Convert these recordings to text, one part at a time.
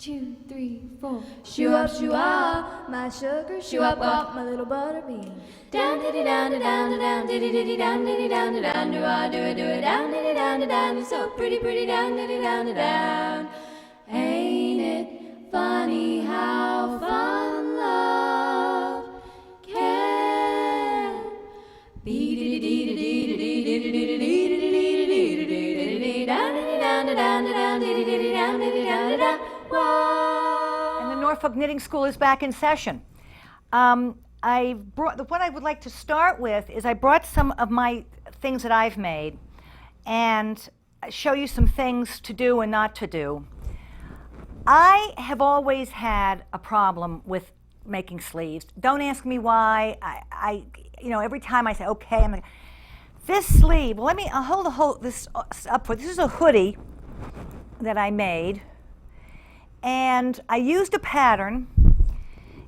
2, 3, 4. Shoo up, my sugar, shoo up, my little butterbean. Down, diddy, down, down, down, diddy, diddy, down, diddy, down, down, do I do it, down, diddy, down, down, so pretty, pretty, down, diddy, down, down. Ain't it funny how fun love can be? Diddy, diddy, diddy, diddy, diddy, diddy, diddy, diddy, diddy, diddy, down, diddy, down, down, down, diddy, diddy, down, diddy, down, down. And the Norfolk Knitting School is back in session. What I would like to start with is I brought some of my things that I've made and show you some things to do and not to do. I have always had a problem with making sleeves. Don't ask me why. Every time I say, okay, I'm like, this sleeve, well, I'll hold this up for, this is a hoodie that I made. And I used a pattern.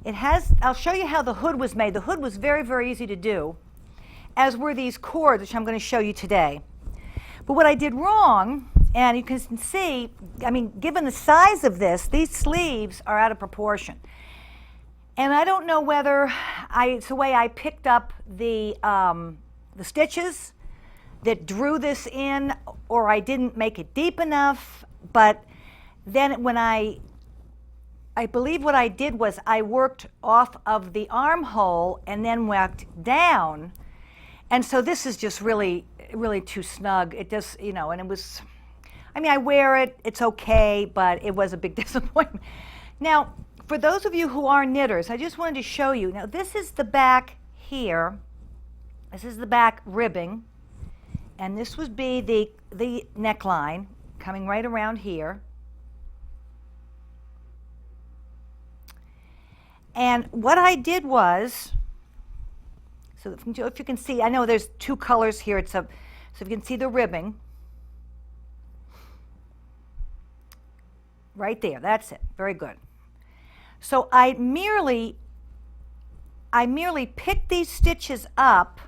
I'll show you how the hood was made. The hood was very, very easy to do, as were these cords, which I'm going to show you today. But what I did wrong, and you can see, given the size of this, these sleeves are out of proportion. And I don't know whether it's the way I picked up the stitches that drew this in, or I didn't make it deep enough. But then when I believe what I did was I worked off of the armhole and then worked down. And so this is just really, really too snug. It just, and it was, I wear it, it's okay, but it was a big disappointment. Now, for those of you who are knitters, I just wanted to show you. Now, this is the back here. This is the back ribbing. And this would be the neckline coming right around here. And what I did was, so if you can see, I know there's two colors here. So if you can see the ribbing, right there, that's it, very good. So I merely picked these stitches up,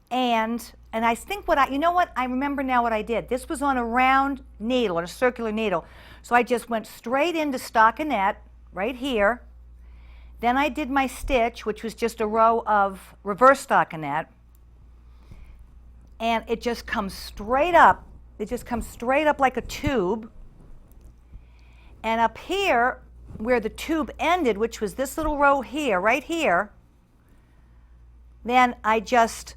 and I think I remember now what I did. This was on a round needle, on a circular needle. So I just went straight into stockinette, right here. Then I did my stitch, which was just a row of reverse stockinette. And it just comes straight up. It just comes straight up like a tube. And up here, where the tube ended, which was this little row here, right here, then I just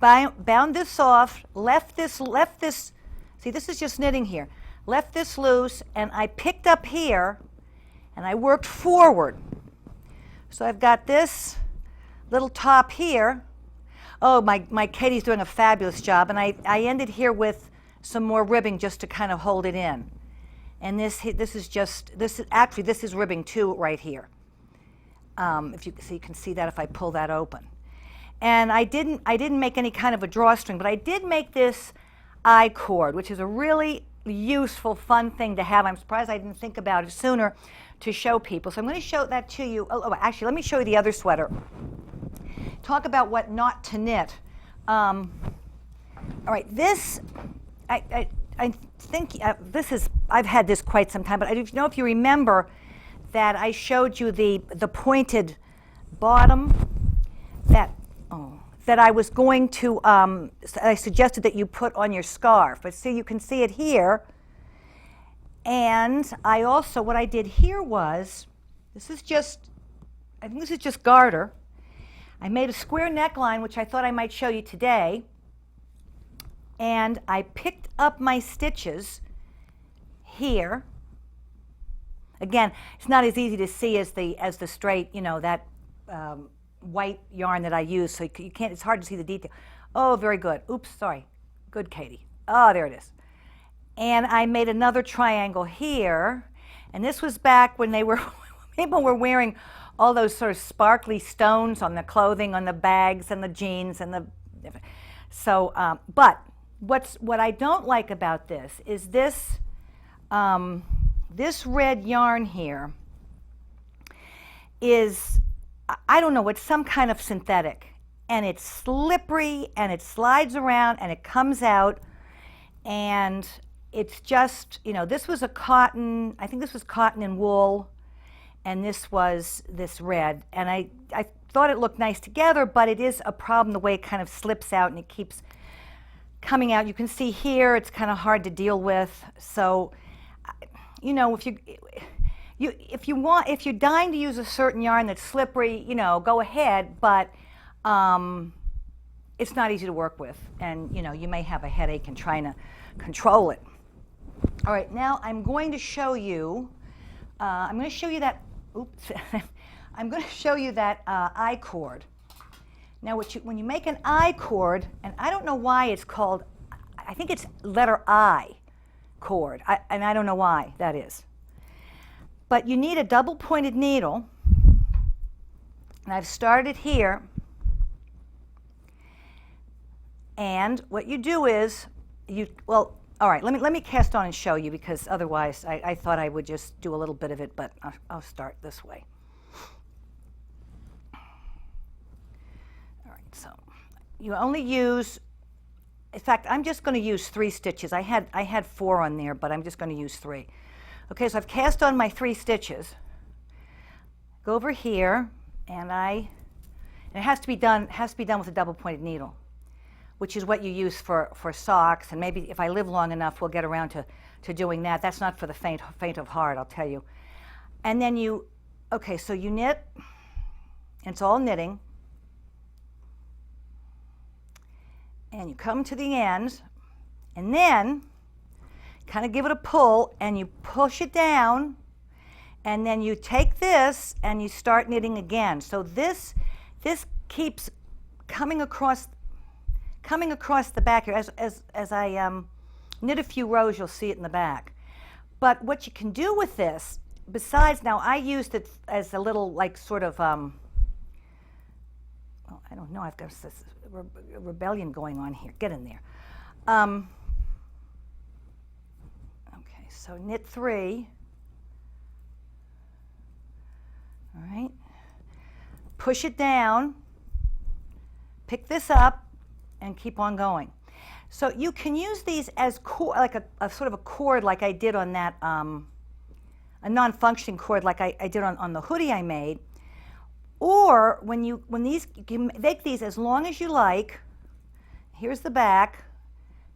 bound this off, left this, see, this is just knitting here, left this loose, and I picked up here, and I worked forward. So I've got this little top here. Oh, my Katie's doing a fabulous job, and I ended here with some more ribbing just to kind of hold it in. And this is ribbing too right here. If you can see that if I pull that open. And I didn't make any kind of a drawstring, but I did make this I-cord, which is a really useful, fun thing to have. I'm surprised I didn't think about it sooner to show people. So I'm going to show that to you. Actually, let me show you the other sweater. Talk about what not to knit. All right, this, I think this is, I've had this quite some time, but I don't know if you remember that I showed you the pointed bottom that I was going to, I suggested that you put on your scarf. But see, you can see it here. And I also, what I did here was, I think this is just garter. I made a square neckline, which I thought I might show you today. And I picked up my stitches here. Again, it's not as easy to see as the straight, that white yarn that I use, so you can't, it's hard to see the detail. Oh, very good. Oops, sorry. Good, Katie. Oh, there it is. And I made another triangle here, and this was back when people were wearing all those sort of sparkly stones on the clothing, on the bags and the jeans and the, so, but what I don't like about this is this, this red yarn here is, I don't know, it's some kind of synthetic, and it's slippery, and it slides around, and it comes out, and it's just, this was a cotton, I think this was cotton and wool, and this was this red. And I thought it looked nice together, but it is a problem the way it kind of slips out and it keeps coming out. You can see here it's kind of hard to deal with. So, if you're dying to use a certain yarn that's slippery, go ahead, but it's not easy to work with, and you may have a headache in trying to control it. All right, now I'm going to show you. I'm going to show you that. Oops. I'm going to show you that I cord. Now, when you make an I cord, and I don't know why it's called. I think it's letter I cord, and I don't know why that is. But you need a double-pointed needle, and I've started here. And what you do is, all right, let me cast on and show you, because otherwise I thought I would just do a little bit of it, but I'll start this way. All right, so you only use, in fact, I'm just going to use 3 stitches. I had 4 on there, but I'm just going to use 3. Okay, so I've cast on my 3 stitches. Go over here, and it has to be done with a double-pointed needle, which is what you use for socks, and maybe if I live long enough, we'll get around to doing that. That's not for the faint of heart, I'll tell you. And then so you knit, and it's all knitting, and you come to the end, and then kind of give it a pull, and you push it down, and then you take this, and you start knitting again. So this keeps coming across the back here. As I knit a few rows, you'll see it in the back. But what you can do with this, besides, now I used it as a little, like, sort of, I don't know, I've got this rebellion going on here. Get in there. Okay, so knit 3. All right. Push it down. Pick this up. And keep on going. So you can use these as like a sort of a cord, like I did on that, a non-functioning cord, like I did on the hoodie I made. Or when you can make these as long as you like. Here's the back.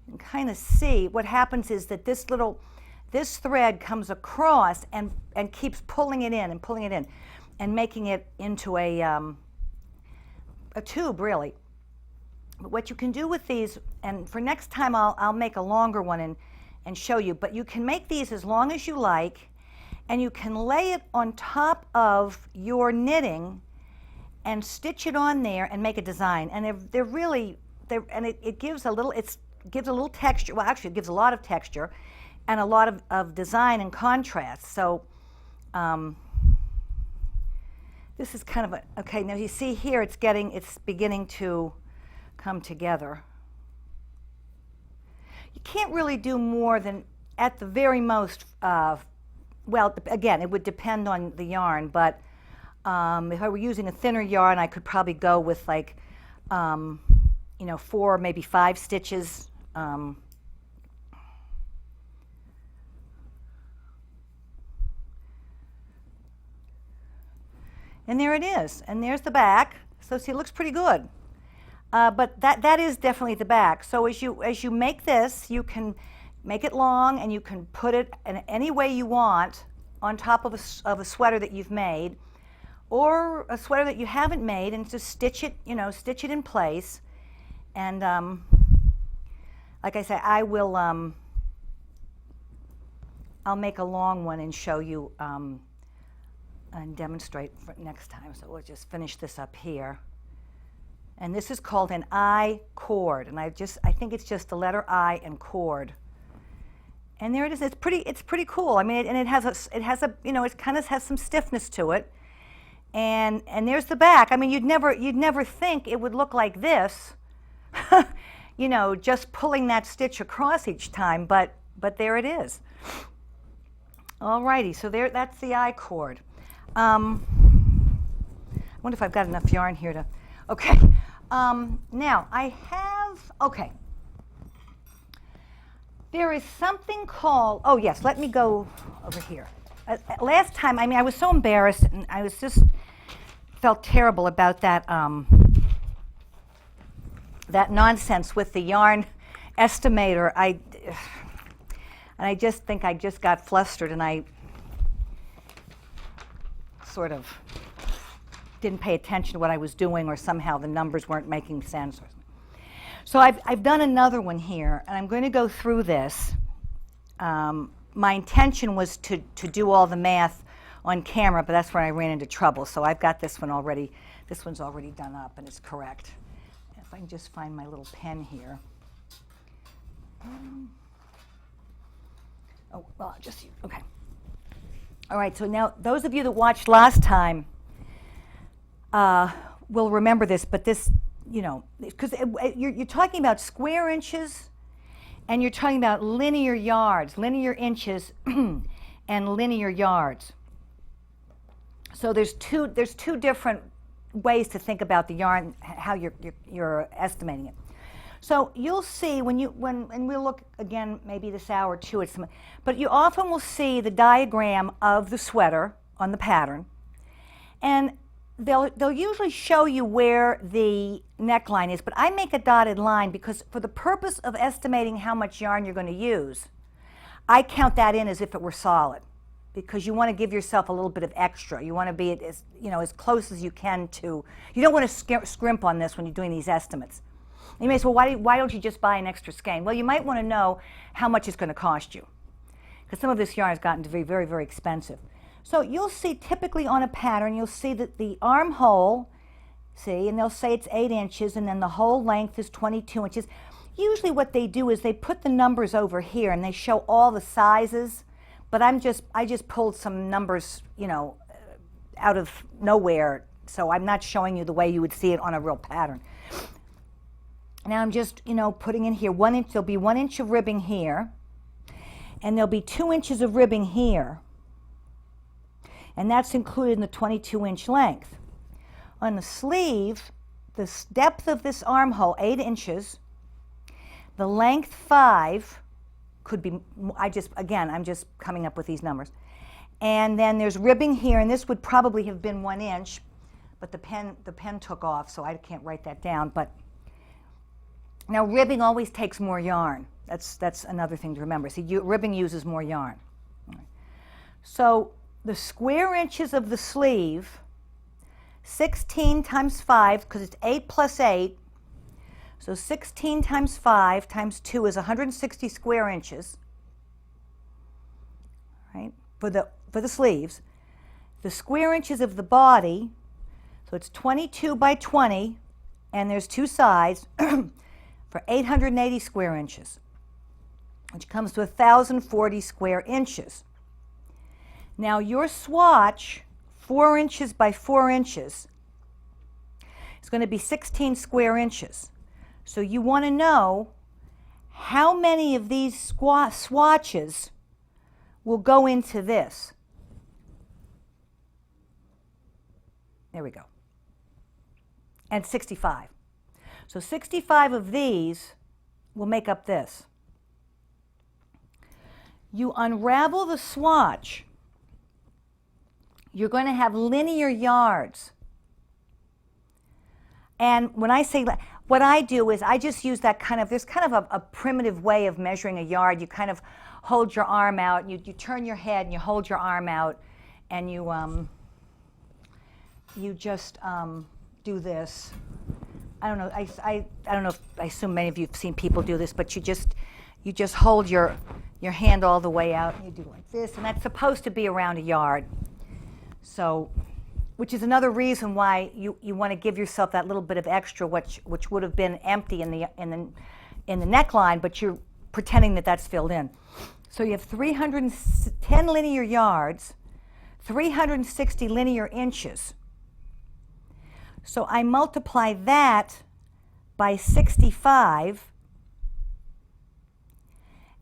You can kind of see what happens is that this thread comes across and keeps pulling it in and making it into a tube, really. But what you can do with these, and for next time I'll make a longer one and show you, but you can make these as long as you like, and you can lay it on top of your knitting and stitch it on there and make a design. And it gives a little texture. Well, actually, it gives a lot of texture and a lot of design and contrast. So this is kind of okay. Now you see here, it's beginning to come together. You can't really do more than, at the very most, well, again, it would depend on the yarn, but if I were using a thinner yarn, I could probably go with like, 4, maybe 5 stitches. And there it is, and there's the back. So see, it looks pretty good. But that is definitely the back. So as you make this, you can make it long, and you can put it in any way you want on top of a sweater that you've made, or a sweater that you haven't made, and just stitch it in place. And like I say, I'll make a long one and show you and demonstrate for next time. So we'll just finish this up here. And this is called an I cord, and I think it's just the letter I and cord. And there it is. It's pretty cool. I mean, it kind of has some stiffness to it. And there's the back. I mean, you'd never think it would look like this, just pulling that stitch across each time. But there it is. All righty. So that's the I cord. I wonder if I've got enough yarn here to. Okay. Now I have. Okay. There is something called, oh yes, let me go over here. Last time, I mean, I was so embarrassed, and I was just, felt terrible about that, that nonsense with the yarn estimator. And I just think I just got flustered, and I sort of didn't pay attention to what I was doing, or somehow the numbers weren't making sense. So I've done another one here, and I'm going to go through this. My intention was to do all the math on camera, but that's where I ran into trouble. So I've got this one already. This one's already done up, and it's correct. If I can just find my little pen here. Oh, well, just, okay. All right, so now those of you that watched last time will remember this, but this, you know, because you're talking about square inches, and you're talking about linear yards, linear inches, and linear yards. So there's two different ways to think about the yarn, how you're estimating it. So you'll see and we'll look again maybe this hour too at some, but you often will see the diagram of the sweater on the pattern, and they'll usually show you where the neckline is, but I make a dotted line because for the purpose of estimating how much yarn you're going to use, I count that in as if it were solid, because you want to give yourself a little bit of extra. You want to be as, you know, as close as you can to, you don't want to scrimp on this when you're doing these estimates. And you may say, well, why don't you just buy an extra skein? Well, you might want to know how much it's going to cost you, because some of this yarn has gotten to be very, very expensive. So you'll see typically on a pattern, you'll see that the armhole, see, and they'll say it's 8 inches, and then the whole length is 22 inches. Usually what they do is they put the numbers over here, and they show all the sizes, but I just pulled some numbers, you know, out of nowhere, so I'm not showing you the way you would see it on a real pattern. Now I'm just, you know, putting in here 1 inch, there'll be 1 inch of ribbing here, and there'll be 2 inches of ribbing here. And that's included in the 22-inch length. On the sleeve, the depth of this armhole, 8 inches, the length 5, could be, I'm just coming up with these numbers. And then there's ribbing here, and this would probably have been 1 inch, but the pen took off, so I can't write that down. But now ribbing always takes more yarn. That's another thing to remember. See, ribbing uses more yarn. So the square inches of the sleeve, 16 times 5, because it's 8 plus 8, so 16 times 5 times 2 is 160 square inches, right, for the sleeves. The square inches of the body, so it's 22 by 20, and there's 2 sides, for 880 square inches, which comes to 1,040 square inches. Now your swatch, 4 inches by 4 inches, is going to be 16 square inches. So you want to know how many of these swatches will go into this. There we go. And 65. So 65 of these will make up this. You unravel the swatch, you're going to have linear yards. And when I say, what I do is I just use that kind of, there's kind of a primitive way of measuring a yard. You kind of hold your arm out, and you turn your head and you hold your arm out, and you just do this. I don't know, I don't know if, I assume many of you have seen people do this, but you just hold your hand all the way out, and you do like this, and that's supposed to be around a yard. So, which is another reason why you want to give yourself that little bit of extra, which would have been empty in the neckline, but you're pretending that that's filled in. So you have 310 linear yards, 360 linear inches. So I multiply that by 65,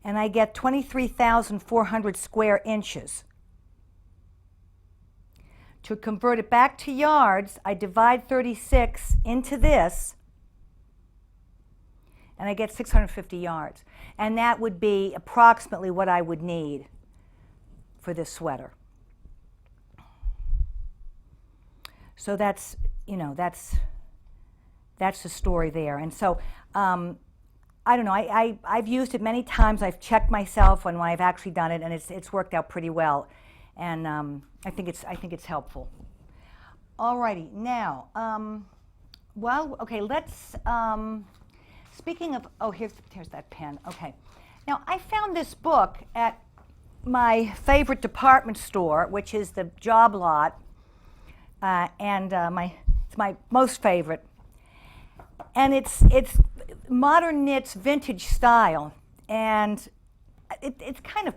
and I get 23,400 square inches. To convert it back to yards, I divide 36 into this, and I get 650 yards. And that would be approximately what I would need for this sweater. So that's, that's the story there. And so, I don't know, I've used it many times. I've checked myself when I've actually done it, and it's worked out pretty well. And I think it's helpful. Alrighty, now, okay, let's, speaking of, oh, here's that pen. Okay. Now, I found this book at my favorite department store, which is the Job Lot, and it's my most favorite. And it's modern knits, vintage style, and it's kind of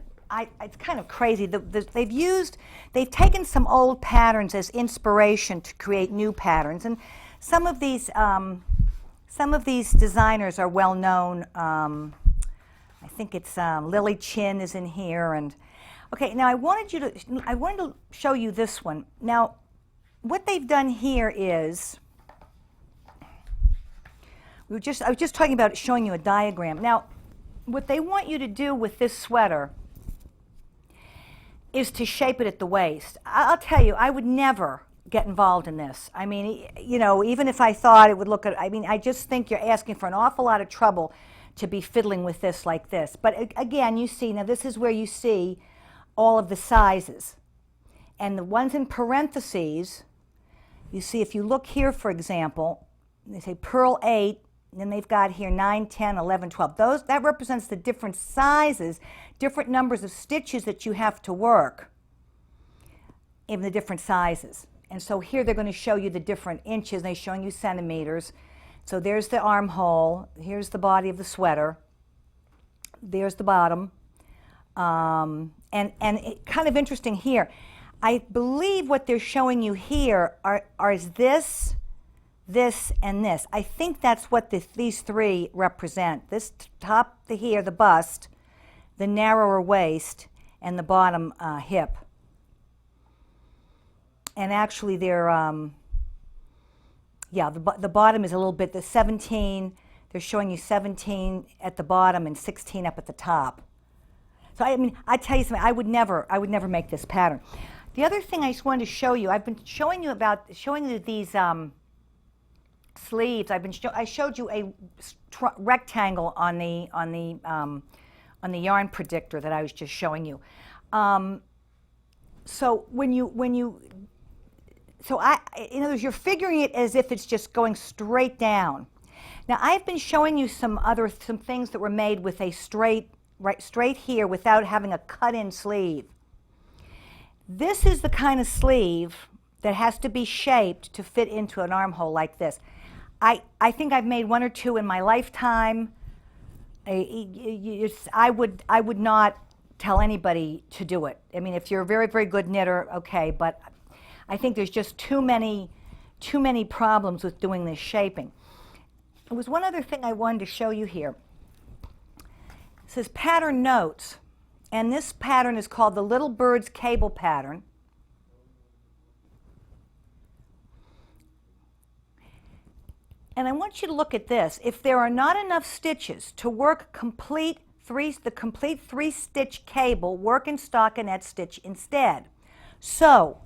crazy. They've taken some old patterns as inspiration to create new patterns, and some of these designers are well known. I think it's Lily Chin is in here, and okay. Now I wanted to show you this one. Now, what they've done here is I was just talking about showing you a diagram. Now, what they want you to do with this sweater is to shape it at the waist. I'll tell you, I would never get involved in this. I mean, even if I thought it would look I just think you're asking for an awful lot of trouble to be fiddling with this like this. But again, you see, now this is where you see all of the sizes. And the ones in parentheses, you see, if you look here, for example, they say purl 8, and then they've got here 9, 10, 11, 12. That represents the different sizes, different numbers of stitches that you have to work in the different sizes. And so here they're going to show you the different inches. They're showing you centimeters. So there's the armhole. Here's the body of the sweater. There's the bottom. And it, kind of interesting here. I believe what they're showing you here is this, and this. I think that's what these three represent. This top here, the bust, the narrower waist, and the bottom hip. And actually they're, the bottom is a little bit, the 17, they're showing you 17 at the bottom and 16 up at the top. So I mean, I tell you something, I would never make this pattern. The other thing I just wanted to show you, I've been showing you these sleeves. I showed you a rectangle on the yarn predictor that I was just showing you. So in other words, you're figuring it as if it's just going straight down. Now I've been showing you some things that were made with a straight here without having a cut-in sleeve. This is the kind of sleeve that has to be shaped to fit into an armhole like this. I think I've made one or two in my lifetime. I would not tell anybody to do it. I mean, if you're a very, very good knitter, okay, but I think there's just too many problems with doing this shaping. There was one other thing I wanted to show you here. It says pattern notes, and this pattern is called the Little Bird's Cable pattern. And I want you to look at this. If there are not enough stitches to work the complete 3-stitch cable, work in stockinette stitch instead. So,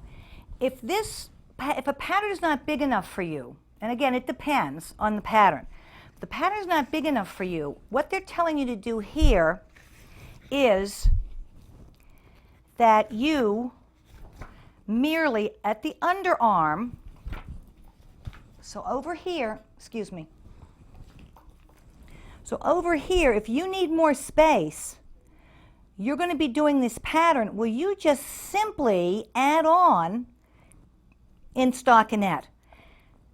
if a pattern is not big enough for you, and again, it depends on the pattern. If the pattern is not big enough for you, what they're telling you to do here is that you merely at the underarm, so over here, excuse me. So over here, if you need more space, you're going to be doing this pattern. Will you just simply add on in stockinette?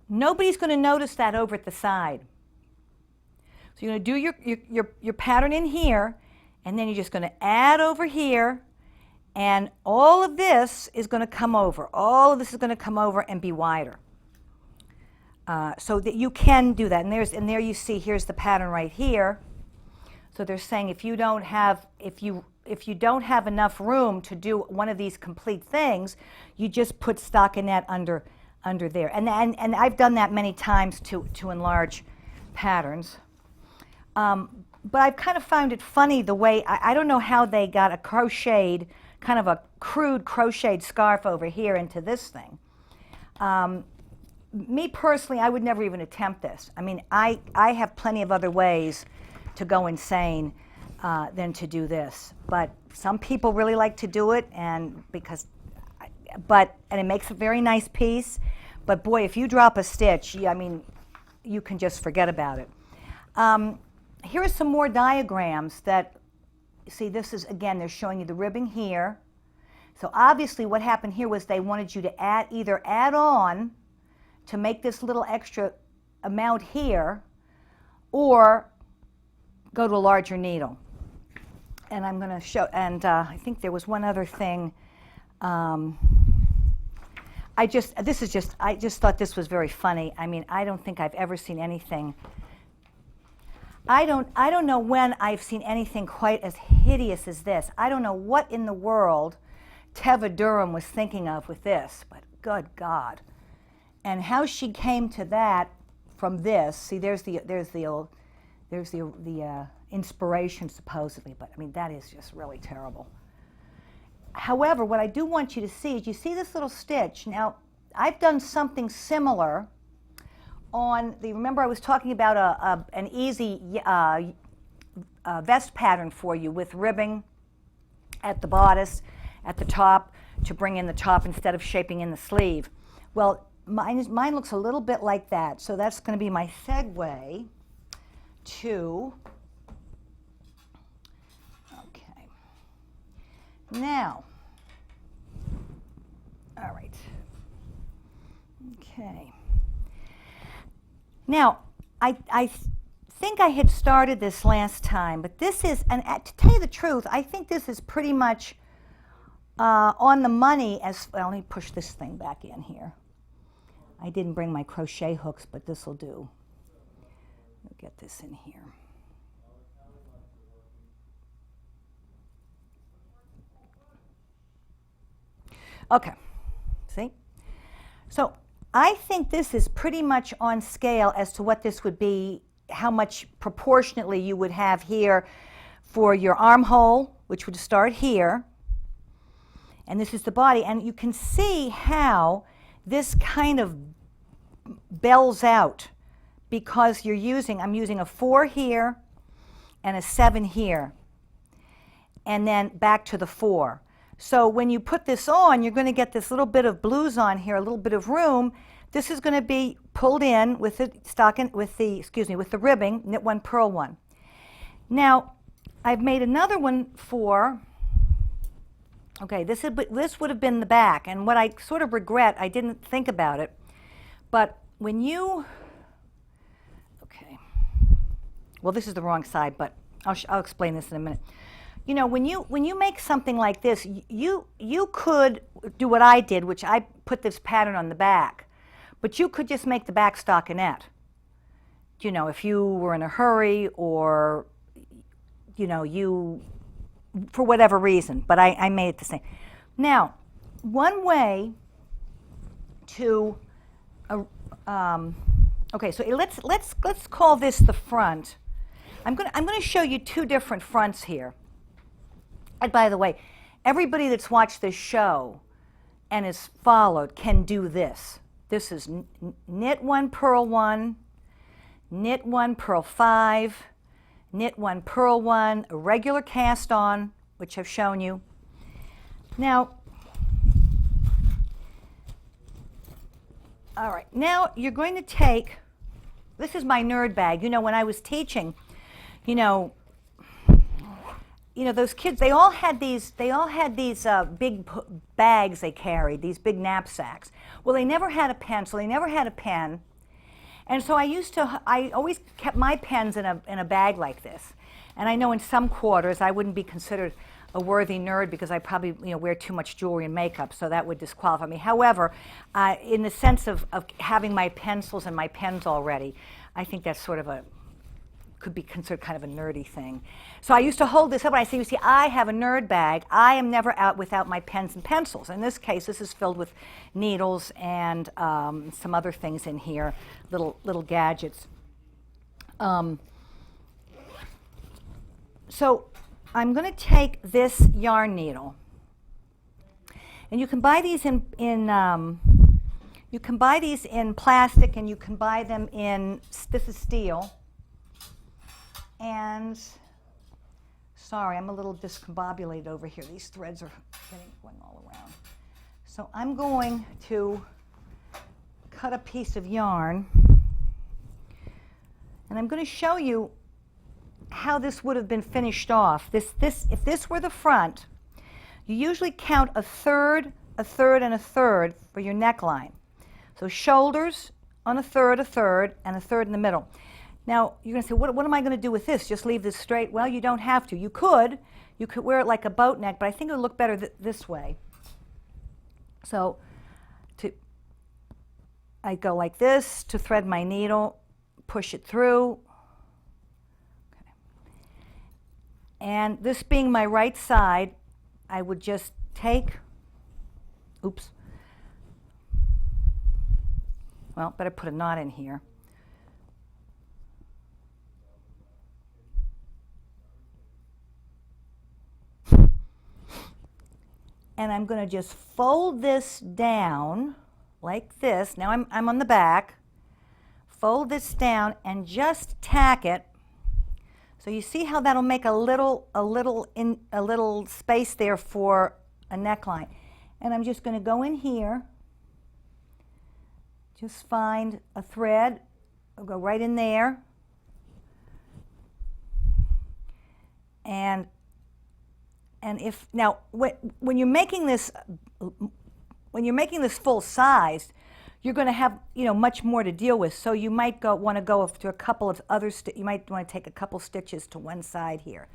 Nobody's going to notice that over at the side. So you're going to do your pattern in here, and then you're just going to add over here, and all of this is going to come over. All of this is going to come over and be wider. So that you can do that. And there you see, here's the pattern right here. So they're saying if you don't have enough room to do one of these complete things, you just put stockinette under there. And I've done that many times to enlarge patterns. But I've kind of found it funny the way, I don't know how they got a crocheted, kind of a crude crocheted scarf over here into this thing. Me personally, I would never even attempt this. I mean, I have plenty of other ways to go insane than to do this. But some people really like to do it, and it makes a very nice piece. But boy, if you drop a stitch, I mean, you can just forget about it. Here are some more diagrams that, see, this is, again, they're showing you the ribbing here. So obviously what happened here was they wanted you to either add on to make this little extra amount here, or go to a larger needle. And I'm going to show, and I think there was one other thing. I just thought this was very funny. I mean, I don't think I've ever seen anything. I don't know when I've seen anything quite as hideous as this. I don't know what in the world Teva Durham was thinking of with this, but good God. And how she came to that from this. See, there's the inspiration supposedly, but I mean, that is just really terrible. However, what I do want you to see is, you see this little stitch. Now, I've done something similar on the, remember I was talking about an easy vest pattern for you with ribbing at the bodice, at the top, to bring in the top instead of shaping in the sleeve. Well, mine looks a little bit like that, so that's going to be my segue to, okay. Now, all right, okay. Now, I think I had started this last time, but this is, and to tell you the truth, I think this is pretty much on the money as, well, let me push this thing back in here. I didn't bring my crochet hooks, but this will do. We'll get this in here. Okay, see? So I think this is pretty much on scale as to what this would be, how much proportionately you would have here for your armhole, which would start here. And this is the body. And you can see how this kind of bells out because I'm using a 4 here and a 7 here, and then back to the 4. So when you put this on, you're going to get this little bit of blues on here, a little bit of room. This is going to be pulled in with the stocking, with the ribbing, knit 1, purl 1. Now, I've made another one for, okay, this would have been the back, and what I sort of regret, I didn't think about it, but when you, okay, well, this is the wrong side, but I'll explain this in a minute. You know, when you make something like this, you could do what I did, which I put this pattern on the back, but you could just make the back stockinette. You know, if you were in a hurry, or you know, for whatever reason, but I made it the same. Now, one way to okay, so let's call this the front. I'm gonna show you 2 different fronts here. And by the way, everybody that's watched this show and has followed can do this. This is knit 1, purl 1, knit 1, purl 5, knit 1, purl 1, a regular cast on, which I've shown you. Now, all right, now you're going to take, this is my nerd bag. You know, when I was teaching, you know, those kids, they all had these big bags they carried, these big knapsacks. Well, they never had a pencil, they never had a pen. And so I always kept my pens in a bag like this. And I know in some quarters I wouldn't be considered a worthy nerd because I probably wear too much jewelry and makeup, so that would disqualify me. However, in the sense of having my pencils and my pens already, I think that's sort of could be considered kind of a nerdy thing. So I used to hold this up and I say, you see, I have a nerd bag. I am never out without my pens and pencils. In this case, this is filled with needles and some other things in here, little gadgets. So I'm going to take this yarn needle, and you can buy these in plastic, and you can buy them in, this is steel. And sorry, I'm a little discombobulated over here. These threads are going all around. So I'm going to cut a piece of yarn, and I'm going to show you how this would have been finished off. If this were the front, you usually count a third, a third, and a third for your neckline. So shoulders on a third, and a third in the middle. Now, you're going to say, what am I going to do with this? Just leave this straight? Well, you don't have to. You could wear it like a boat neck, but I think it would look better this way. So I go like this to thread my needle, push it through. Okay. And this being my right side, I would just take, oops, well, better put a knot in here. And I'm going to just fold this down like this. Now I'm on the back. Fold this down and just tack it. So you see how that'll make a little space there for a neckline. And I'm just going to go in here. Just find a thread. I'll go right in there. And if now when you're making this full size, you're going to have much more to deal with. So you might want to go to a couple of other you might want to take a couple stitches to one side here.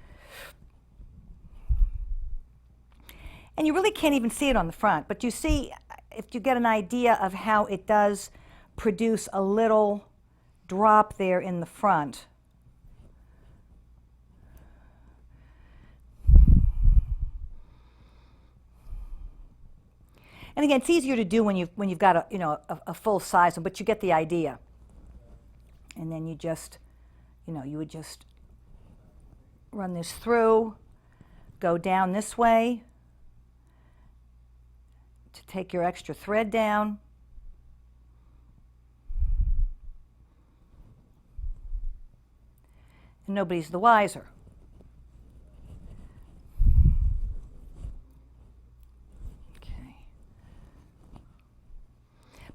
And you really can't even see it on the front, but you see, if you get an idea of how it does produce a little drop there in the front. And again, it's easier to do when you've got a full size one, but you get the idea. And then you just, you would just run this through, go down this way to take your extra thread down. And nobody's the wiser.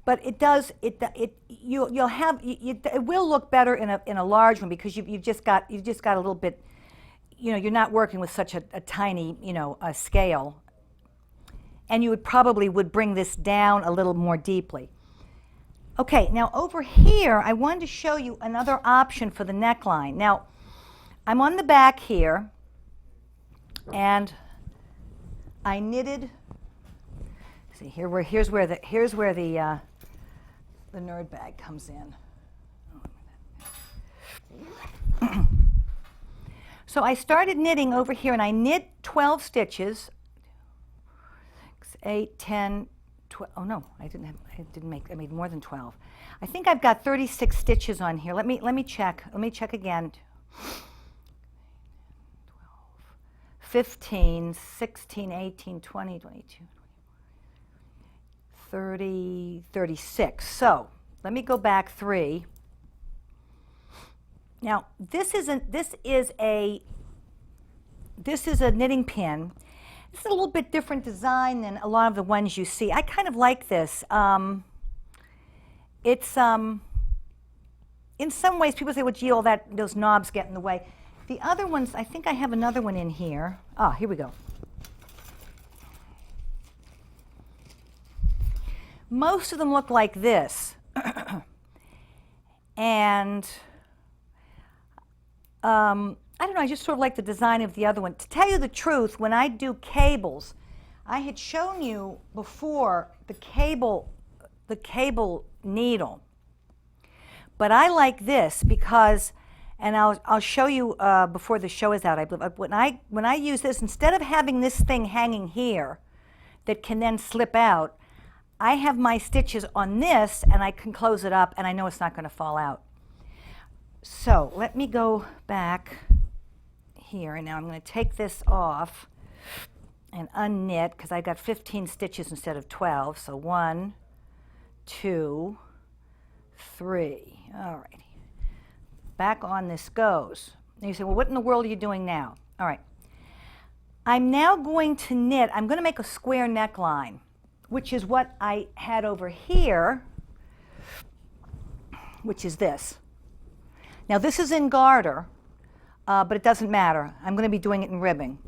But it does. It will look better in a large one because you've just got a little bit. You're not working with such a tiny a scale, and you would bring this down a little more deeply. Okay, now over here I wanted to show you another option for the neckline. Now I'm on the back here, and I knitted. See here's where the nerd bag comes in. So I started knitting over here, and I knit 12 stitches. 6, 8, 10, 12. Oh no, I made more than 12. I think I've got 36 stitches on here. Let me check. Let me check again. 15, 16, 18, 20, 22. 30, 36. So let me go back 3. Now this is a knitting pin. It's a little bit different design than a lot of the ones you see. I kind of like this. It's in some ways people say, well, gee, those knobs get in the way. The other ones, I think I have another one in here. Ah, here we go. Most of them look like this. And I don't know, I just sort of like the design of the other one. To tell you the truth, when I do cables, I had shown you before the cable needle. But I like this because, and I'll show you before the show is out, I believe. When I use this, instead of having this thing hanging here that can then slip out, I have my stitches on this, and I can close it up, and I know it's not going to fall out. So let me go back here, and now I'm going to take this off and unknit because I got 15 stitches instead of 12. So 1, 2, 3. All righty. Back on this goes. And you say, well, what in the world are you doing now? All right. I'm now going to knit. I'm going to make a square neckline, which is what I had over here, which is this. Now this is in garter, but it doesn't matter. I'm going to be doing it in ribbing.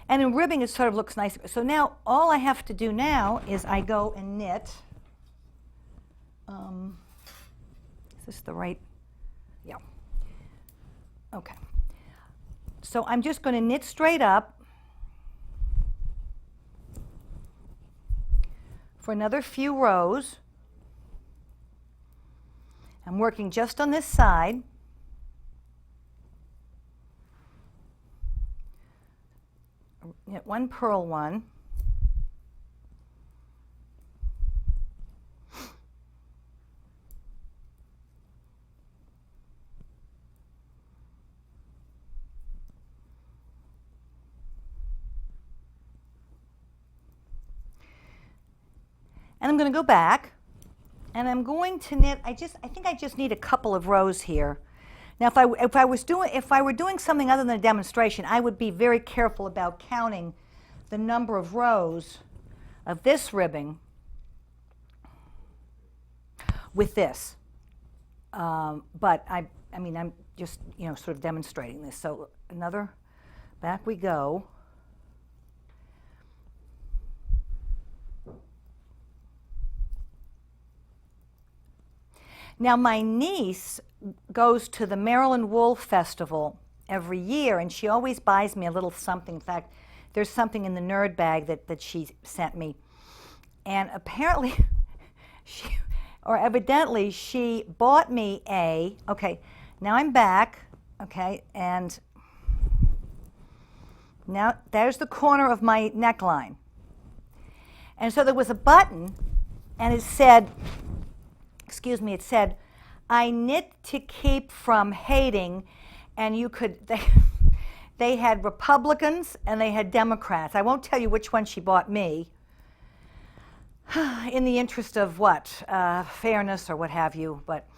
And in ribbing it sort of looks nice. So now all I have to do now is I go and knit. Is this the right? Yeah. Okay. So I'm just going to knit straight up for another few rows. I'm working just on this side. Knit 1, purl 1. And I'm going to go back, and I'm going to knit. I think I just need a couple of rows here. Now, if I were doing something other than a demonstration, I would be very careful about counting the number of rows of this ribbing with this. But I mean, I'm just sort of demonstrating this. So another, back we go. Now, my niece goes to the Maryland Wool Festival every year, and she always buys me a little something. In fact, there's something in the nerd bag that she sent me. And apparently, evidently, she bought me okay, now I'm back, okay, and now there's the corner of my neckline. And so there was a button, and it said, it said, I knit to keep from hating, and they had Republicans and they had Democrats. I won't tell you which one she bought me, in the interest of fairness or what have you, but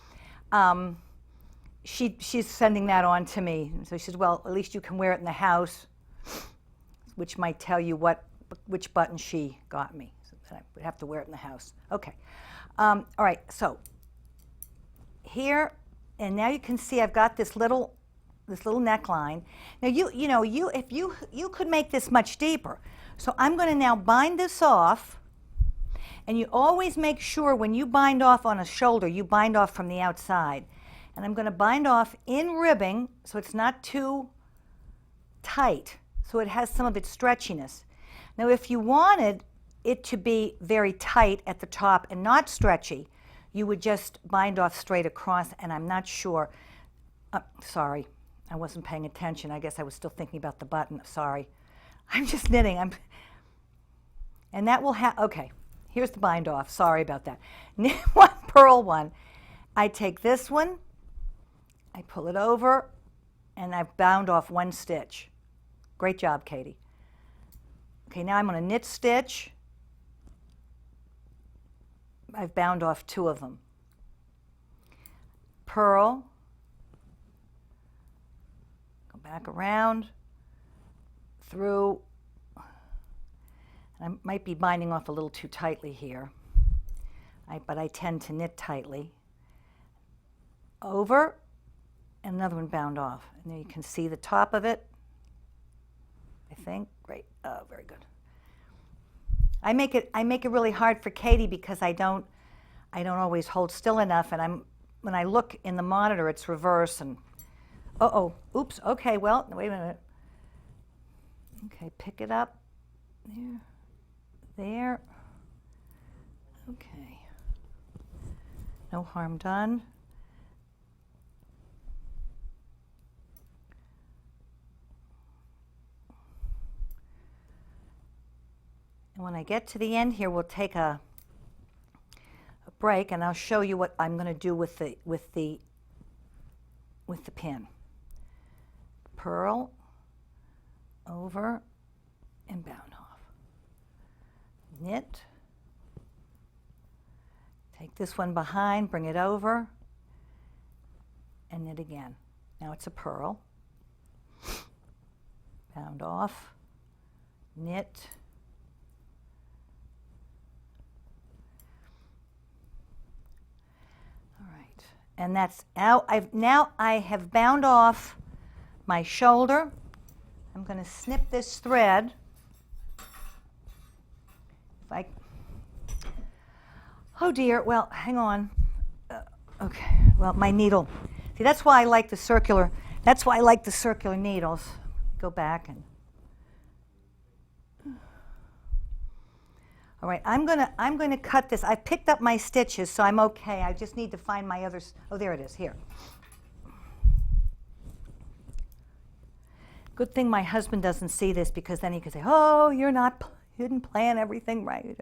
she's sending that on to me. So she says, well, at least you can wear it in the house, which might tell you which button she got me. So I would have to wear it in the house. Okay. All right, so here, and now you can see I've got this little neckline. Now you could make this much deeper. So I'm going to now bind this off, and you always make sure when you bind off on a shoulder, you bind off from the outside. And I'm going to bind off in ribbing so it's not too tight, so it has some of its stretchiness. Now if you wanted it to be very tight at the top and not stretchy, you would just bind off straight across, and I'm not sure. Sorry, I wasn't paying attention. I guess I was still thinking about the button. Sorry. I'm just knitting. And that will have, okay, here's the bind off. Sorry about that. Knit 1, purl 1. I take this one, I pull it over, and I've bound off 1 stitch. Great job, Katie. Okay, now I'm going to knit stitch. I've bound off 2 of them. Purl, go back around, through, and I might be binding off a little too tightly here, but I tend to knit tightly. Over, and another one bound off. And there you can see the top of it, I think. Great, oh, very good. I make it really hard for Katie because I don't always hold still enough, and when I look in the monitor, it's reverse, and oops, okay, well, wait a minute. Okay, pick it up, there, okay, no harm done. And when I get to the end here, we'll take a break, and I'll show you what I'm going to do with the pin. purl, over, and bound off. Knit. Take this one behind, bring it over, and knit again. Now it's a purl. Bound off, knit. All right, and that's now I have bound off my shoulder. I'm going to snip this thread. Oh dear, well, hang on. Okay, well, my needle. See, that's why I like the circular needles. Go back and. All right, I'm gonna cut this. I picked up my stitches, so I'm okay. I just need to find my others. Oh, there it is, here. Good thing my husband doesn't see this, because then he could say, oh, you didn't plan everything right.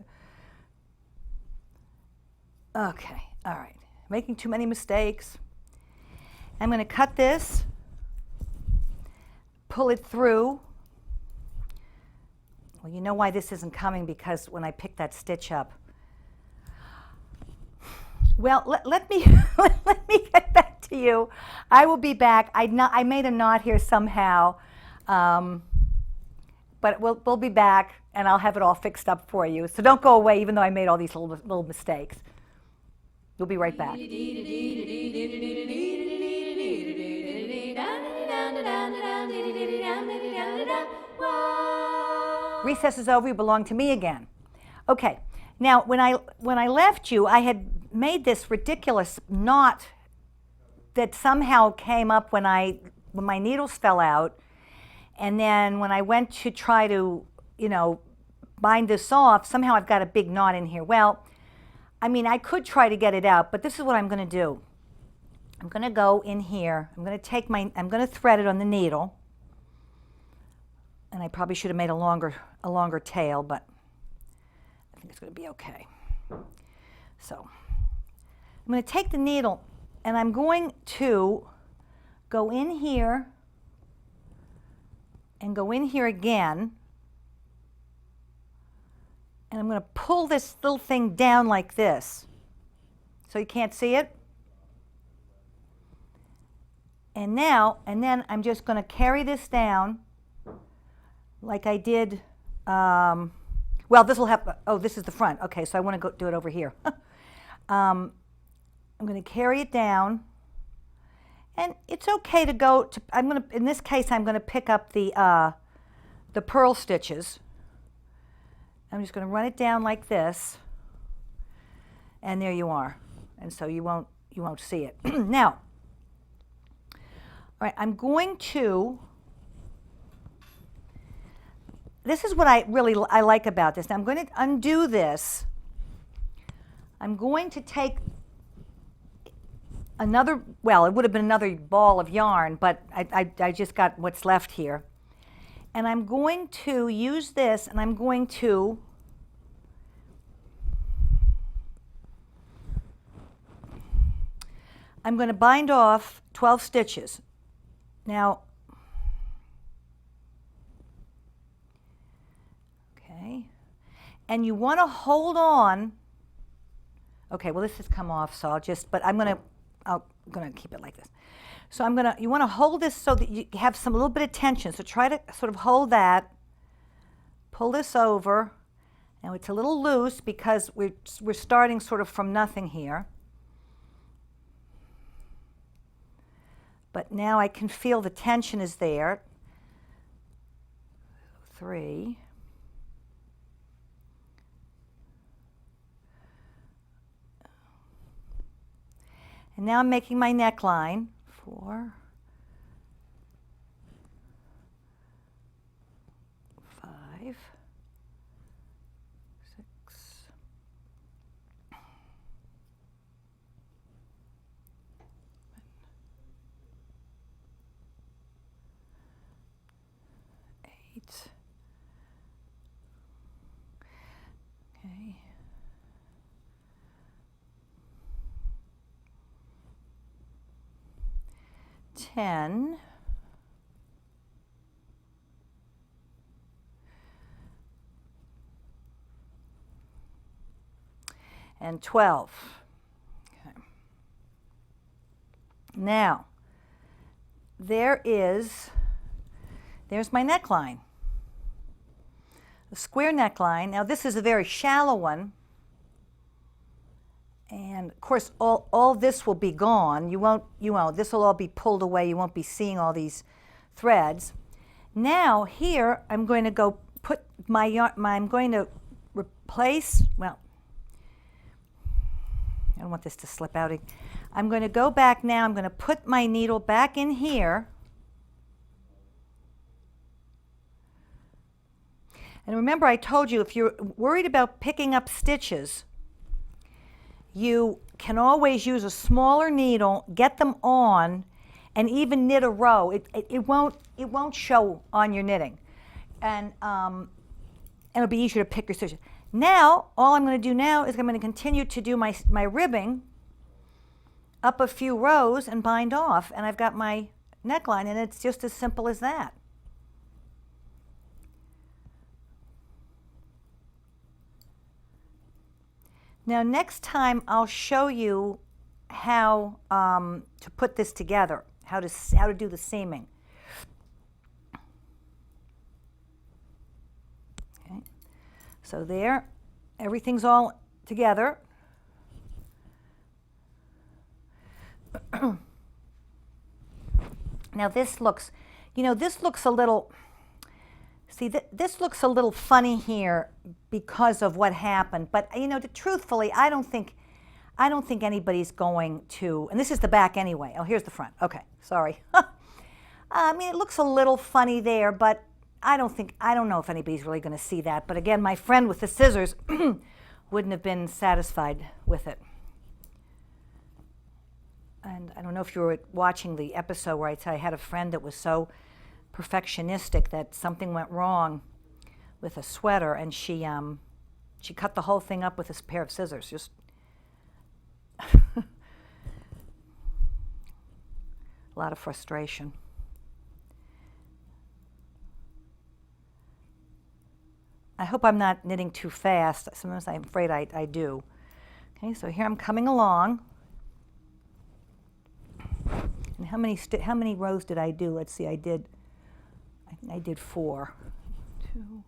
Okay, all right. Making too many mistakes. I'm going to cut this, pull it through. Well, you know why this isn't coming, because when I pick that stitch up. Well, let me let me get back to you. I will be back. I made a knot here somehow, but we'll be back, and I'll have it all fixed up for you. So don't go away, even though I made all these little mistakes. We'll be right back. Recess is over. You belong to me again. Okay. Now, when I left you, I had made this ridiculous knot that somehow came up when my needles fell out, and then when I went to try to, bind this off, somehow I've got a big knot in here. Well, I mean, I could try to get it out, but this is what I'm going to do. I'm going to go in here. I'm going to thread it on the needle. And I probably should have made a longer tail, but I think it's going to be okay. So I'm going to take the needle, and I'm going to go in here and go in here again. And I'm going to pull this little thing down like this, so you can't see it. And then I'm just going to carry this down like I did. Well, this will have, this is the front. Okay, so I want to go do it over here. I'm going to carry it down, and it's okay to go to. In this case, I'm going to pick up the purl stitches. I'm just going to run it down like this, and there you are. And so you won't see it. Now, all right, I'm going to. This is what I like about this. Now I'm going to undo this. I'm going to take another. Well, it would have been another ball of yarn, but I just got what's left here. And I'm going to use this, and I'm going to bind off 12 stitches. Now, okay, and you want to hold on. Okay, well, this has come off, so I'm going to keep it like this. So you want to hold this so that you have a little bit of tension. So try to sort of hold that, pull this over. Now it's a little loose because we're starting sort of from nothing here. But now I can feel the tension is there. 3. And now I'm making my neckline. 4, 5, 6, 8. Okay. 10. and 12. Okay. Now, there's my neckline. The square neckline. Now this is a very shallow one. And of course all this will be gone. You won't, this will all be pulled away. You won't be seeing all these threads. Now here I'm going to go put my yarn, I'm going to replace, well, I don't want this to slip out. I'm going to go back now, I'm going to put my needle back in here. And remember I told you if you're worried about picking up stitches, you can always use a smaller needle, get them on, and even knit a row. It won't show on your knitting. And it'll be easier to pick your stitches. Now, all I'm going to do now is I'm going to continue to do my ribbing up a few rows and bind off. And I've got my neckline, and it's just as simple as that. Now next time I'll show you how to put this together, how to do the seaming. Okay. So there, everything's all together. Now this looks, this looks a little, see, this looks a little funny here because of what happened. But truthfully, I don't think anybody's going to. And this is the back anyway. Oh, here's the front. Okay, sorry. I mean, it looks a little funny there, but I don't know if anybody's really going to see that. But again, my friend with the scissors wouldn't have been satisfied with it. And I don't know if you were watching the episode where I had a friend that was so perfectionistic that something went wrong with a sweater, and she cut the whole thing up with this pair of scissors. Just a lot of frustration. I hope I'm not knitting too fast. Sometimes I'm afraid I do. Okay, so here I'm coming along. And how many rows did I do? Let's see, I think I did 4. 2.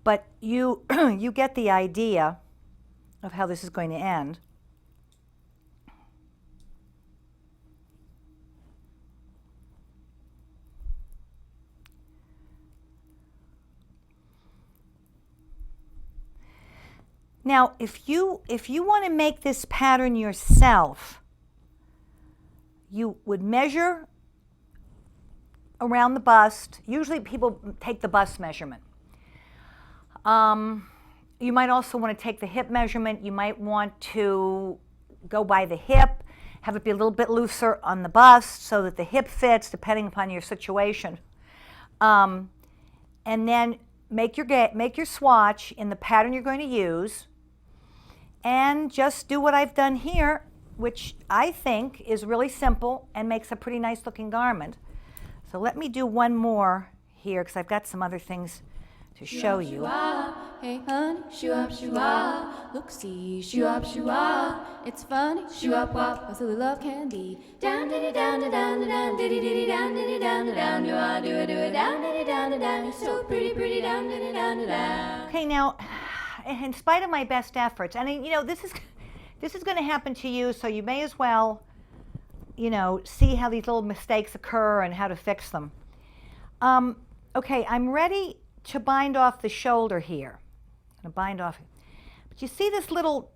But you get the idea of how this is going to end. Now, if you want to make this pattern yourself, you would measure around the bust. Usually people take the bust measurement. You might also want to take the hip measurement. You might want to go by the hip, have it be a little bit looser on the bust so that the hip fits, depending upon your situation. And then make your swatch in the pattern you're going to use, and just do what I've done here, which I think is really simple and makes a pretty nice looking garment. So let me do one more here because I've got some other things to show you. Hey honey, shoo-up, shoo-ah. Look, see, shoo-up, shoo-ah. It's funny, shoo-up, wop, how silly love can be. Down, diddy, down, down, down, diddy, diddy, down, diddy, down, down, do I do it, down, diddy, down, down. So pretty, pretty, down, diddy, down, down. Okay, now, in spite of my best efforts, and this is going to happen to you, so you may as well, see how these little mistakes occur and how to fix them. Okay, I'm ready to bind off the shoulder here. I'm going to bind off. But you see this little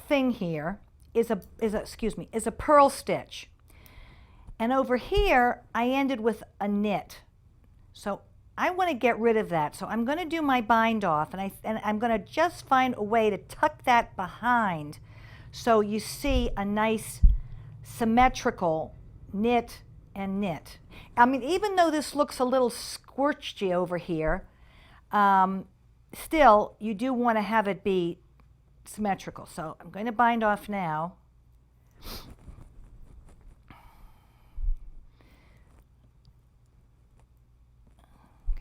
thing here is a purl stitch. And over here, I ended with a knit. So I want to get rid of that. So I'm going to do my bind off, and I'm going to just find a way to tuck that behind so you see a nice symmetrical knit and knit. I mean, even though this looks a little squirchy over here, still you do want to have it be symmetrical. So I'm going to bind off now.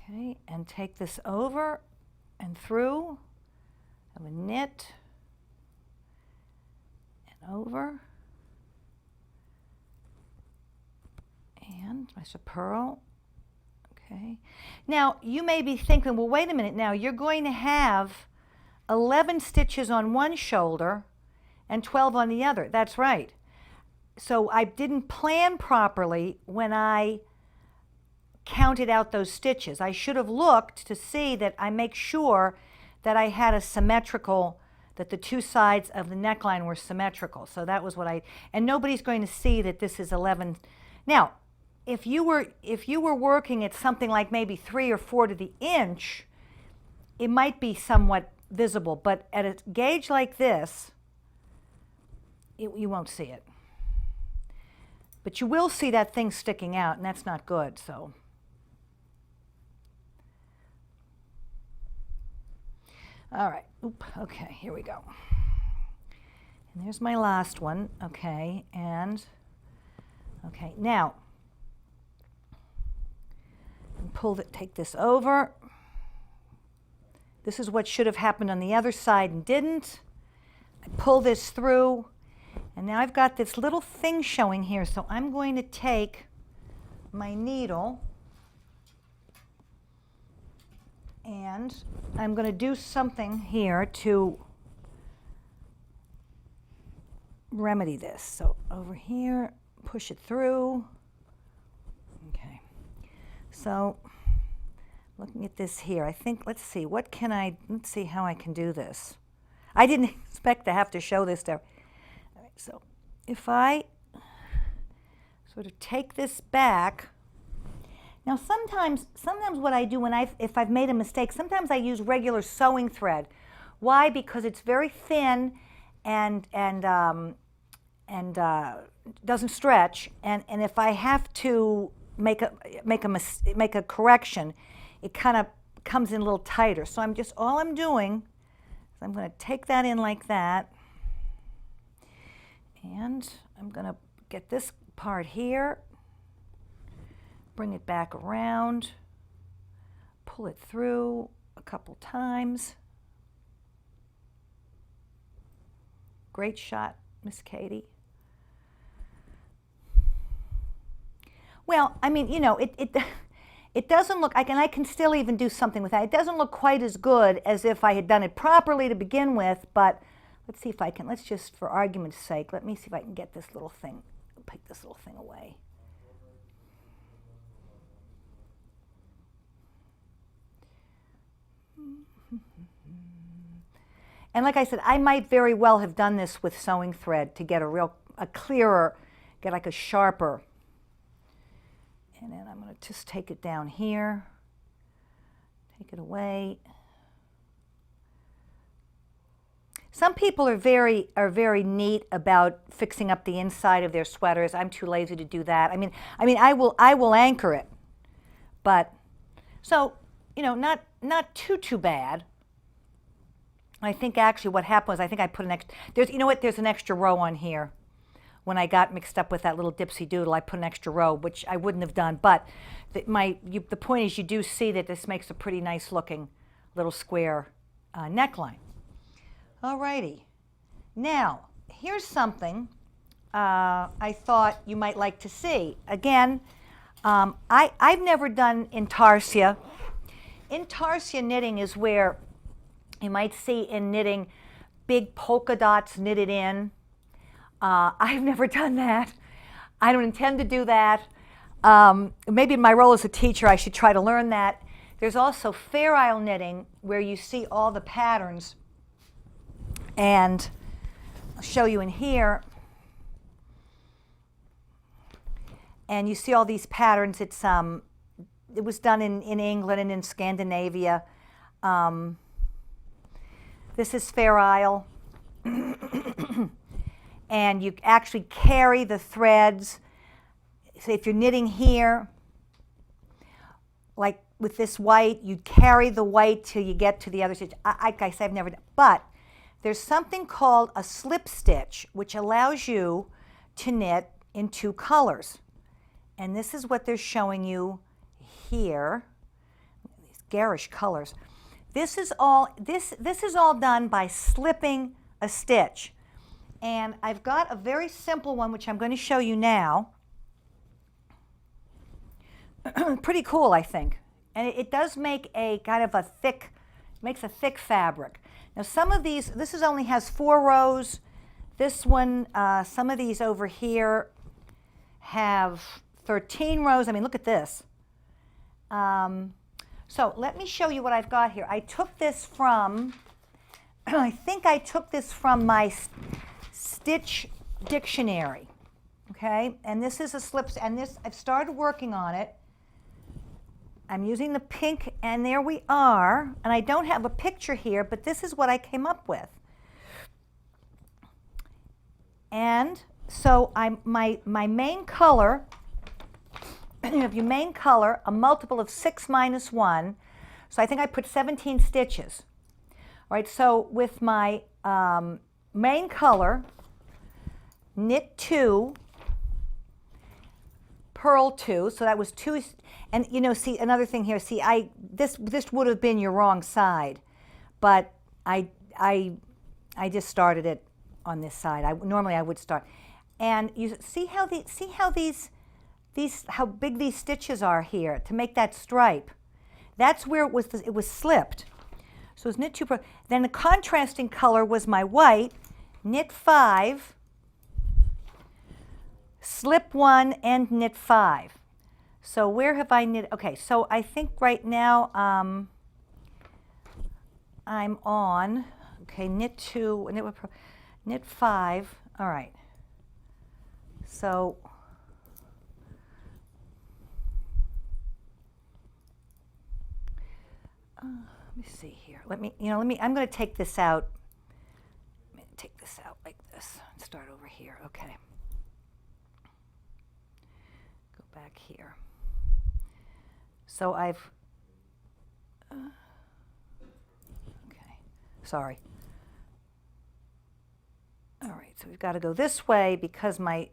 Okay, and take this over and through. I'm going to knit and over. And my purl. Okay. Now, you may be thinking, well, wait a minute now, you're going to have 11 stitches on one shoulder and 12 on the other. That's right. So I didn't plan properly when I counted out those stitches. I should have looked to see that I make sure that I had a symmetrical, that the two sides of the neckline were symmetrical. So that was what and nobody's going to see that this is 11. Now, if you were working at something like maybe 3 or 4 to the inch, it might be somewhat visible, but at a gauge like this, you won't see it. But you will see that thing sticking out, and that's not good, so. All right, okay, here we go. And there's my last one, okay, and, okay, now, take this over. This is what should have happened on the other side and didn't. I pull this through, and now I've got this little thing showing here, so I'm going to take my needle and I'm going to do something here to remedy this. So over here, push it through. Okay. So looking at this here, I think, let's see how I can do this. I didn't expect to have to show this to. All right, so if I sort of take this back, now sometimes what I do if I've made a mistake, sometimes I use regular sewing thread. Why? Because it's very thin and doesn't stretch, and if I have to make a correction, it kind of comes in a little tighter. So all I'm doing is I'm going to take that in like that, and I'm going to get this part here, bring it back around, pull it through a couple times. Great shot, Miss Katie. Well, I mean, it doesn't look, and I can still even do something with that. It doesn't look quite as good as if I had done it properly to begin with, but let's see if I can, let's just, for argument's sake, let me see if I can get this little thing, pick this little thing away. And like I said, I might very well have done this with sewing thread to get a clearer, get like a sharper. And then I'm going to just take it down here, take it away. Some people are very neat about fixing up the inside of their sweaters. I'm too lazy to do that. I mean, I will anchor it, but so not too bad. I think actually what happened was I think I put an extra. There's an extra row on here. When I got mixed up with that little dipsy doodle, I put an extra row, which I wouldn't have done. But the point is, you do see that this makes a pretty nice looking little square neckline. All righty. Now, here's something I thought you might like to see. Again, I've never done intarsia. Intarsia knitting is where you might see in knitting big polka dots knitted in. I've never done that. I don't intend to do that. Maybe in my role as a teacher I should try to learn that. There's also fair isle knitting where you see all the patterns, and I'll show you in here. And you see all these patterns. It was done in England and in Scandinavia. This is Fair Isle. And you actually carry the threads. So if you're knitting here, like with this white, you carry the white till you get to the other stitch. Like I said, I've never done, but there's something called a slip stitch, which allows you to knit in 2 colors. And this is what they're showing you here. These garish colors. this is all done by slipping a stitch. And I've got a very simple one which I'm going to show you now. Pretty cool, I think. And it does make a kind of a thick, makes a thick fabric. Now some of these, only has 4 rows. This one, some of these over here have 13 rows. I mean, look at this. So let me show you what I've got here. I took this from, I think I took this from my stitch dictionary. Okay, and this is a slip, and this, I've started working on it. I'm using the pink, and there we are. And I don't have a picture here, but this is what I came up with. And so my main color, you have your main color, a multiple of 6 minus 1. So I think I put 17 stitches. All right, so with my main color, knit 2, purl 2, so that was 2, and you know, see another thing here, see this would have been your wrong side, but I just started it on this side. Normally I would start, and you see how how big these stitches are here to make that stripe. That's where it was slipped. So it's knit 2, purl. Then the contrasting color was my white, knit 5, slip 1 and knit 5. So where have I knit? Okay, so I think right now I'm on, okay, knit 2, knit 5. All right. So let me see here. I'm going to take this out. Let me take this out like this and start over here. Okay. Back here. So I've, okay, sorry. All right, so we've got to go this way because my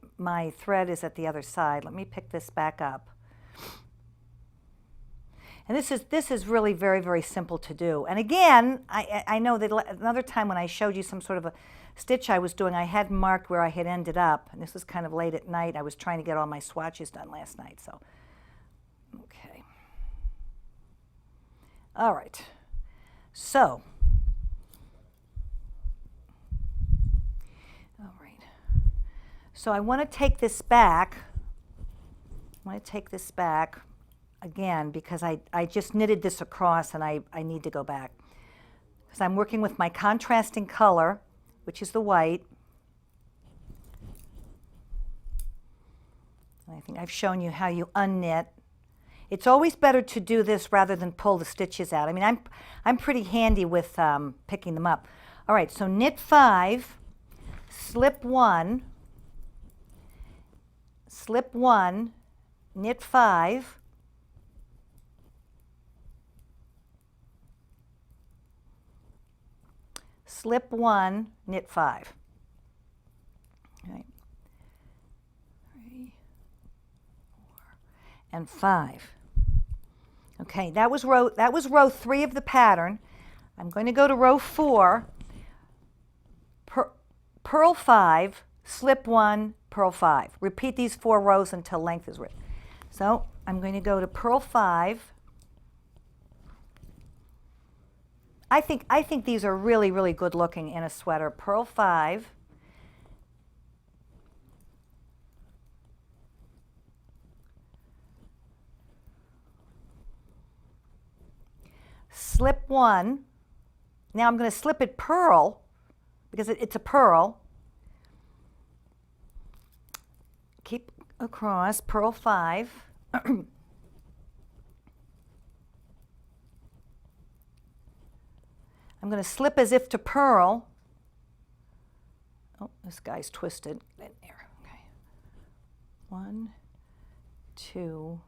thread is at the other side. Let me pick this back up. And this is really very, very simple to do. And again, I know that another time when I showed you some sort of a stitch I was doing, I had marked where I had ended up. And this was kind of late at night. I was trying to get all my swatches done last night. So, okay. All right. So, all right. So I want to take this back. I want to take this back again because I just knitted this across and I need to go back. Because I'm working with my contrasting color, which is the white. I think I've shown you how you unknit. It's always better to do this rather than pull the stitches out. I mean, I'm pretty handy with picking them up. All right, so knit 5, slip 1, knit 5, slip 1, knit 5. All right. 3, 4, and 5. Okay, that was row 3 of the pattern. I'm going to go to row 4, purl 5, slip 1, purl 5. Repeat these 4 rows until length is written. So I'm going to go to purl 5. I think these are really, really good looking in a sweater. Purl 5. Slip 1. Now I'm going to slip it purl because it's a purl. Keep across, purl 5. I'm going to slip as if to purl. Oh, this guy's twisted. In there. Okay. 1, 2,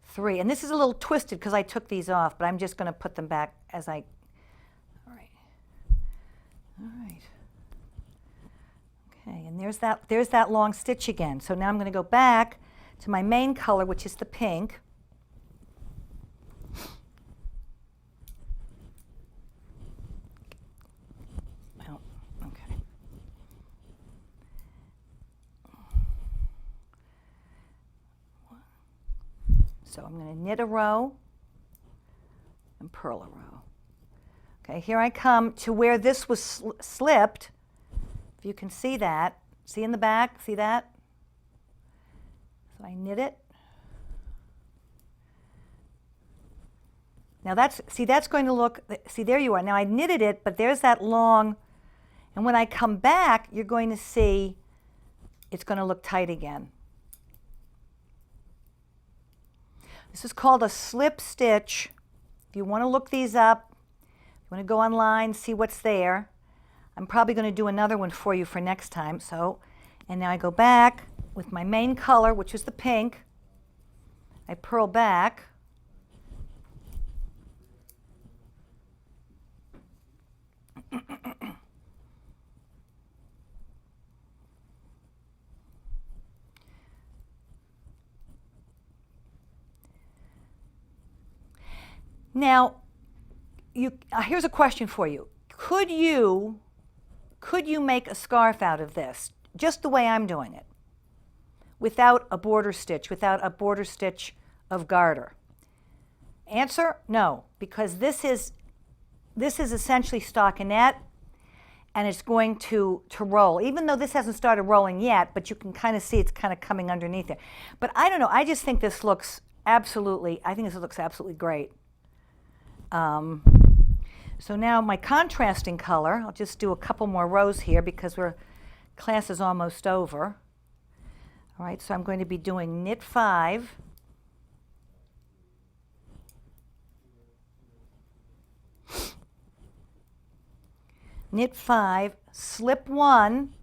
3. And this is a little twisted because I took these off, but I'm just going to put them back as I. All right. All right. Okay, and there's that long stitch again. So now I'm going to go back to my main color, which is the pink. So I'm going to knit a row and purl a row. Okay, here I come to where this was slipped. If you can see that. See in the back? See that? So I knit it. Now that's going to look, see there you are. Now I knitted it, but there's that long, and when I come back, you're going to see it's going to look tight again. This is called a slip stitch. If you want to look these up, you want to go online, see what's there. I'm probably going to do another one for you for next time. So, and now I go back with my main color, which is the pink. I purl back. Now, here's a question for you. Could you make a scarf out of this, just the way I'm doing it, without a border stitch of garter? Answer, no, because this is essentially stockinette, and it's going to roll, even though this hasn't started rolling yet, but you can kind of see it's kind of coming underneath it. But I don't know, I just think this looks absolutely great. So now my contrasting color, I'll just do a couple more rows here because class is almost over. All right, so I'm going to be doing knit 5. Knit 5, slip 1,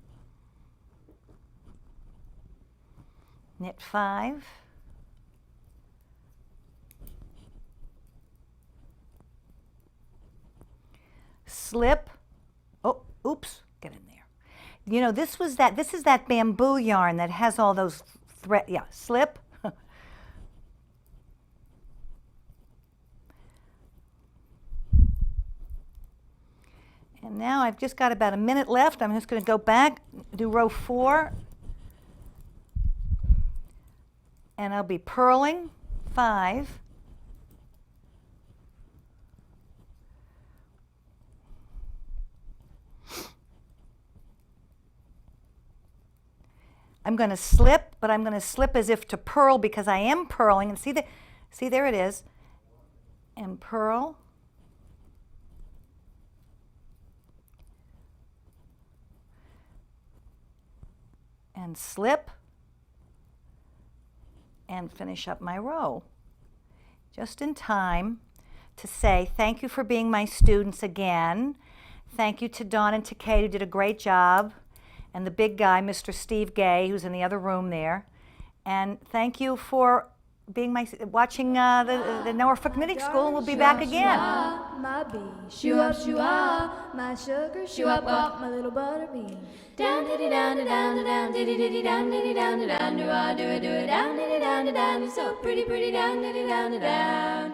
knit 5, slip, oh, oops, get in there. You know, this is that bamboo yarn that has all those thread, yeah, slip. And now I've just got about a minute left. I'm just going to go back, do row 4, and I'll be purling 5. I'm going to slip, but I'm going to slip as if to purl because I am purling. And see there it is. And purl. And slip. And finish up my row. Just in time to say thank you for being my students again. Thank you to Dawn and to Kate, who did a great job. And the big guy, Mr. Steve Gay, who's in the other room there. And thank you for being watching the Norfolk Knitting School, and we'll be back again. My bee, shoo-up, shoo-ah, my sugar, shoo-up, my little butter bee. Down, diddy, down, down, down, diddy, diddy, down, diddy, down, down, do it, down, diddy, down, down, so pretty, pretty, down, diddy, down, down.